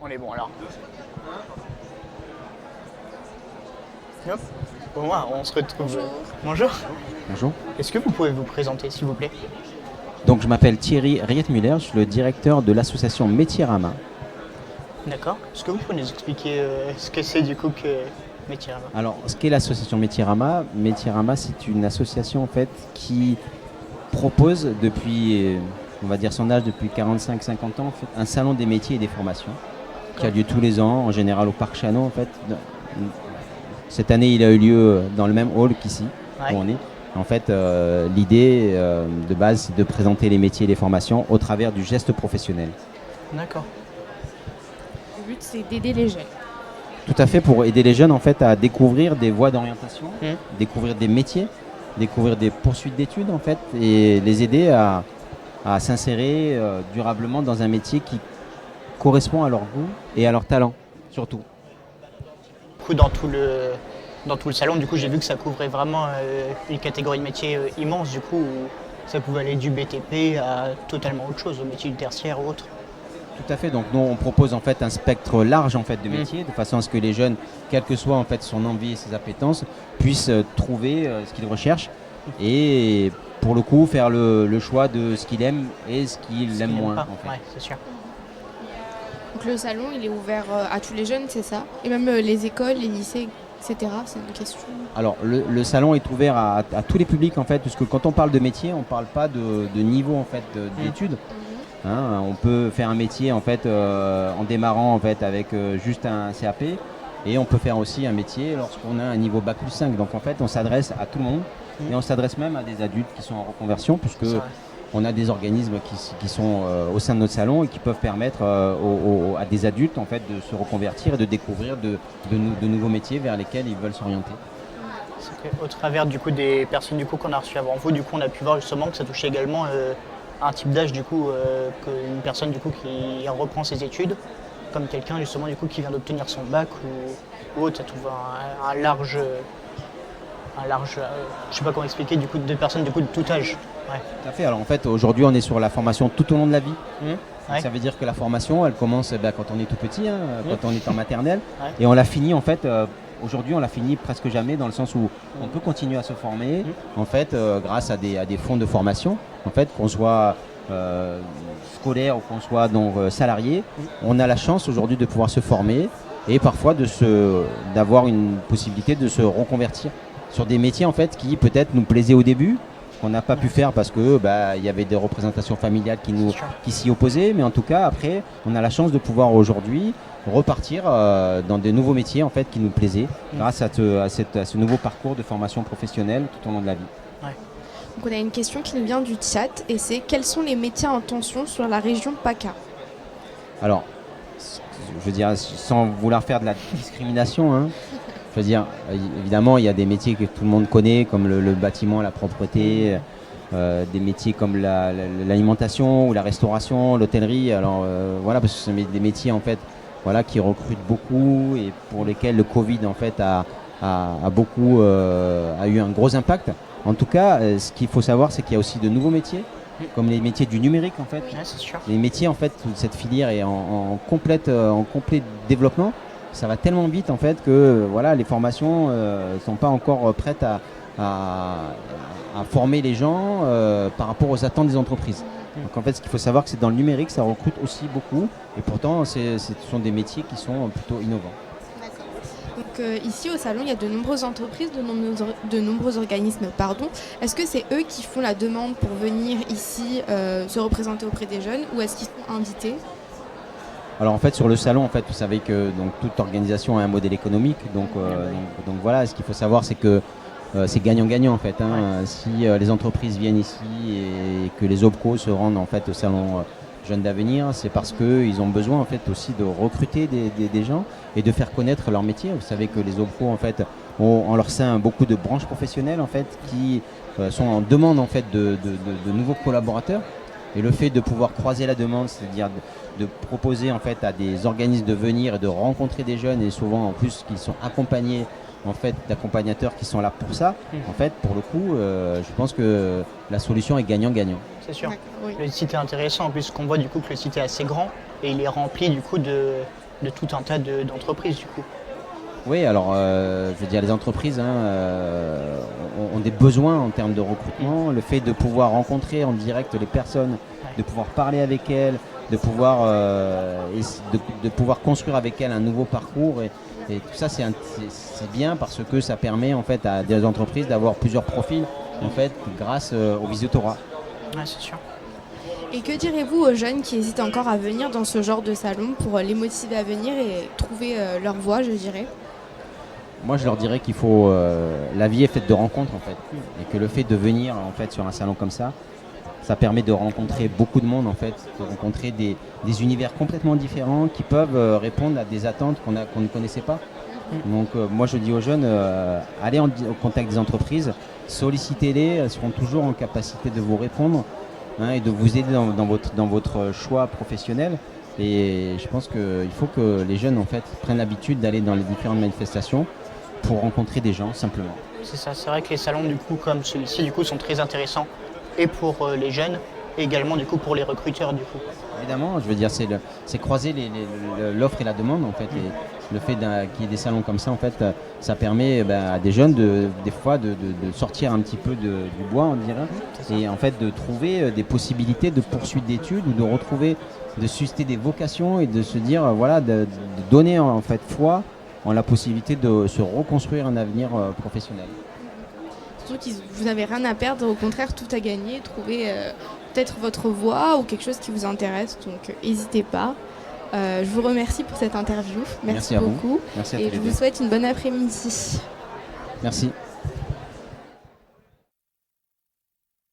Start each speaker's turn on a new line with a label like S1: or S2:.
S1: On est bon alors. Hop. Bon, moi, on se retrouve.
S2: Bonjour.
S1: Bonjour.
S3: Bonjour.
S1: Est-ce que vous pouvez vous présenter, s'il vous plaît?
S3: Donc je m'appelle Thierry Rietmuller, je suis le directeur de l'association Métierama.
S1: D'accord. Est-ce que vous pouvez nous expliquer ce que c'est du coup que Métierama?
S3: Alors ce qu'est l'association Métierama, Métierama c'est une association en fait qui propose depuis, on va dire son âge depuis 45-50 ans, en fait, un salon des métiers et des formations qui a lieu tous les ans, en général au Parc Chano en fait. Cette année il a eu lieu dans le même hall qu'ici,
S1: Ouais.
S3: où on est. En fait, l'idée de base, c'est de présenter les métiers et les formations au travers du geste professionnel.
S1: D'accord.
S2: Le but, c'est d'aider les jeunes.
S3: Tout à fait, pour aider les jeunes en fait à découvrir des voies d'orientation,
S1: Mmh.
S3: découvrir des métiers, découvrir des poursuites d'études en fait, et les aider à s'insérer durablement dans un métier qui correspond à leur goût et à leur talent, surtout.
S1: Du coup, dans tout le salon, du coup, j'ai vu que ça couvrait vraiment une catégorie de métiers immense, du coup, où ça pouvait aller du BTP à totalement autre chose, au métier du tertiaire ou autre.
S3: Tout à fait. Donc nous on propose en fait un spectre large en fait de métiers, de façon à ce que les jeunes, quelle que soit en fait son envie et ses appétences, puissent trouver ce qu'ils recherchent et pour le coup faire le choix de ce qu'il aime et ce qu'il aime moins.
S1: Pas.
S3: En fait.
S1: Ouais, c'est sûr.
S2: Donc le salon, il est ouvert à tous les jeunes, c'est ça? Et même les écoles, les lycées, etc. C'est une question.
S3: Alors le salon est ouvert à tous les publics en fait, puisque quand on parle de métier, on ne parle pas de niveau en fait d'études. Hein, on peut faire un métier en fait en démarrant en fait avec juste un CAP et on peut faire aussi un métier lorsqu'on a un niveau bac+5. Donc en fait on s'adresse à tout le monde et on s'adresse même à des adultes qui sont en reconversion puisque
S1: C'est vrai.
S3: on a des organismes qui sont au sein de notre salon et qui peuvent permettre à des adultes en fait de se reconvertir et de découvrir de nouveaux métiers vers lesquels ils veulent s'orienter.
S1: C'est qu'au travers du coup des personnes du coup qu'on a reçues avant vous, du coup, on a pu voir justement que ça touchait également un type d'âge du coup qu'une personne du coup qui reprend ses études, comme quelqu'un justement du coup qui vient d'obtenir son bac ou autre, ça trouve un large, je sais pas comment expliquer, du coup, de personnes du coup de tout âge. Ouais.
S3: Tout à fait. Alors en fait aujourd'hui on est sur la formation tout au long de la vie.
S1: Ouais.
S3: Ça veut dire que la formation, elle commence quand on est tout petit, hein, quand on est en maternelle,
S1: Ouais.
S3: et on la finit en fait. Aujourd'hui, on la finit presque jamais dans le sens où on peut continuer à se former, en fait, grâce à des fonds de formation, en fait, qu'on soit scolaire ou qu'on soit donc salarié, on a la chance aujourd'hui de pouvoir se former et parfois d'avoir une possibilité de se reconvertir sur des métiers en fait qui peut-être nous plaisaient au début, qu'on n'a pas pu faire parce que il y avait des représentations familiales qui s'y opposaient, mais en tout cas après on a la chance de pouvoir aujourd'hui repartir dans des nouveaux métiers en fait qui nous plaisaient grâce à ce nouveau parcours de formation professionnelle tout au long de la vie.
S2: Donc on a une question qui nous vient du chat et c'est quels sont les métiers en tension sur la région PACA?
S3: Alors, je veux dire, sans vouloir faire de la discrimination, hein, je veux dire, évidemment, il y a des métiers que tout le monde connaît, comme le bâtiment, la propreté, des métiers comme l'alimentation ou la restauration, l'hôtellerie. Alors voilà, parce que ce sont des métiers en fait, voilà, qui recrutent beaucoup et pour lesquels le Covid en fait a eu un gros impact. En tout cas, ce qu'il faut savoir, c'est qu'il y a aussi de nouveaux métiers, comme les métiers du numérique en fait.
S1: Ouais, c'est sûr.
S3: Les métiers en fait, toute cette filière est en complet développement. Ça va tellement vite en fait que voilà, les formations ne sont pas encore prêtes à former les gens par rapport aux attentes des entreprises. Donc en fait, ce qu'il faut savoir, c'est que dans le numérique, ça recrute aussi beaucoup et pourtant, ce sont des métiers qui sont plutôt innovants.
S2: Donc ici au salon, il y a de nombreuses entreprises, de nombreux organismes, pardon. Est-ce que c'est eux qui font la demande pour venir ici se représenter auprès des jeunes ou est-ce qu'ils sont invités?
S3: Alors en fait sur le salon, en fait, vous savez que donc, toute organisation a un modèle économique. Donc voilà, ce qu'il faut savoir, c'est que c'est gagnant-gagnant en fait. Hein. Si les entreprises viennent ici et que les OPCO se rendent en fait au salon Jeunes d'Avenir, c'est parce qu'ils ont besoin en fait aussi de recruter des gens et de faire connaître leur métier. Vous savez que les OPCO en fait ont en leur sein beaucoup de branches professionnelles en fait qui sont en demande en fait de nouveaux collaborateurs. Et le fait de pouvoir croiser la demande, c'est-à-dire de proposer en fait à des organismes de venir et de rencontrer des jeunes et souvent en plus qu'ils sont accompagnés en fait d'accompagnateurs qui sont là pour ça. En fait, pour le coup, je pense que la solution est gagnant-gagnant.
S1: C'est sûr.
S2: D'accord, oui.
S1: Le site est intéressant en plus qu'on voit du coup que le site est assez grand et il est rempli du coup de tout un tas d'entreprises du coup.
S3: Oui, alors je veux dire, les entreprises ont des besoins en termes de recrutement. Le fait de pouvoir rencontrer en direct les personnes, de pouvoir parler avec elles, de pouvoir, de pouvoir construire avec elles un nouveau parcours. Et tout ça, c'est bien parce que ça permet en fait à des entreprises d'avoir plusieurs profils en fait, grâce au Visiotorat.
S1: Ouais, c'est sûr.
S2: Et que direz-vous aux jeunes qui hésitent encore à venir dans ce genre de salon pour les motiver à venir et trouver leur voie, je dirais?
S3: Moi, je leur dirais qu'il faut. La vie est faite de rencontres en fait, et que le fait de venir en fait sur un salon comme ça permet de rencontrer beaucoup de monde en fait, de rencontrer des univers complètement différents qui peuvent répondre à des attentes qu'on ne connaissait pas. Donc, moi, je dis aux jeunes, allez au contact des entreprises, sollicitez-les, elles seront toujours en capacité de vous répondre et de vous aider dans votre choix professionnel. Et je pense qu'il faut que les jeunes en fait prennent l'habitude d'aller dans les différentes manifestations pour rencontrer des gens simplement.
S1: C'est ça, c'est vrai que les salons du coup comme celui-ci du coup sont très intéressants et pour les jeunes et également du coup pour les recruteurs du coup.
S3: Évidemment, je veux dire c'est croiser l'offre et la demande en fait. Et le fait qu'il y ait des salons comme ça en fait, ça permet à des jeunes des fois de sortir un petit peu du bois on dirait et en fait de trouver des possibilités de poursuite d'études ou de retrouver, de susciter des vocations et de se dire voilà de donner en fait foi en la possibilité de se reconstruire un avenir professionnel.
S2: Surtout que vous n'avez rien à perdre, au contraire tout à gagner, trouver peut-être votre voie ou quelque chose qui vous intéresse, donc n'hésitez pas. Je vous remercie pour cette interview, merci beaucoup
S3: Merci à
S2: et je vous souhaite une bonne après-midi.
S3: Merci.